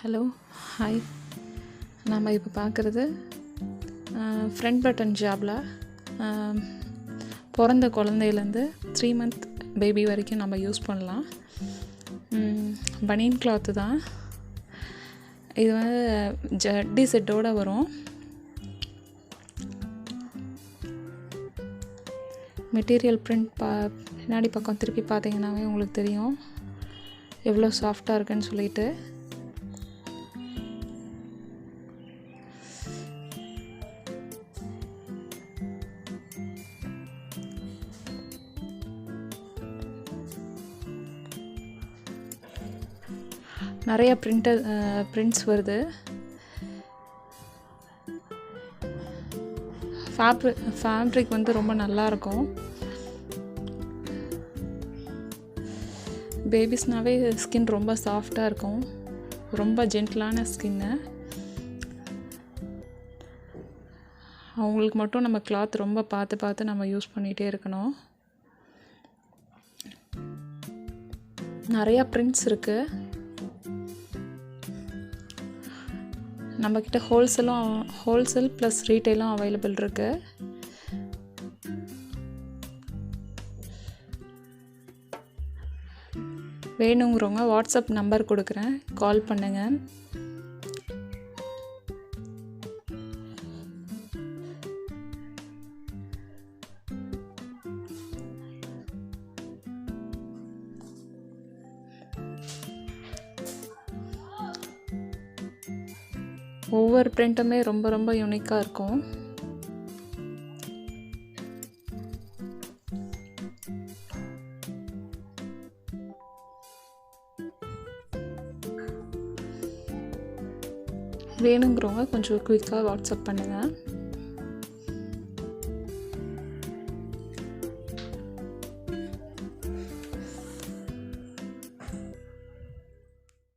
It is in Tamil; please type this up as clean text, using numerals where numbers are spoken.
Hello hi. நம்ம இப்போ பார்க்குறது ஃப்ரண்ட் பட்டன் ஜாபில் பிறந்த குழந்தையிலேருந்து 3 மந்த் பேபி வரைக்கும் நம்ம யூஸ் பண்ணலாம். பனியன் கிளாத்து தான் இது. வந்து ஜட்டி செட்டோடு வரும். மெட்டீரியல் பிரிண்ட் பின்னாடி பக்கம் திருப்பி பார்த்தீங்கன்னாவே உங்களுக்கு தெரியும் எவ்வளோ சாஃப்டாக இருக்குன்னு சொல்லிட்டு. நிறைய பிரிண்ட்ஸ் வருது. ஃபேப்ரிக் வந்து ரொம்ப நல்லாயிருக்கும். பேபிஸ்னாவே ஸ்கின் ரொம்ப சாஃப்டாக இருக்கும், ரொம்ப ஜென்டிலான ஸ்கின்னு. அவங்களுக்கு மட்டும் நம்ம கிளாத் ரொம்ப பார்த்து நம்ம யூஸ் பண்ணிகிட்டே இருக்கணும். நிறையா பிரிண்ட்ஸ் இருக்குது. நம்மக்கிட்ட ஹோல்சேல் ப்ளஸ் ரீட்டெயிலும் அவைலபிள் இருக்குது. வேணுங்கிறவங்க வாட்ஸ்அப் நம்பர் கொடுக்குறேன், கால் பண்ணுங்கள். ஒவ்வொரு பிரிண்ட்டுமே ரொம்ப யூனிக்காக இருக்கும். வேணுங்கிறவங்க கொஞ்சம் குயிக்காக வாட்ஸ்அப் பண்ணுங்கள்.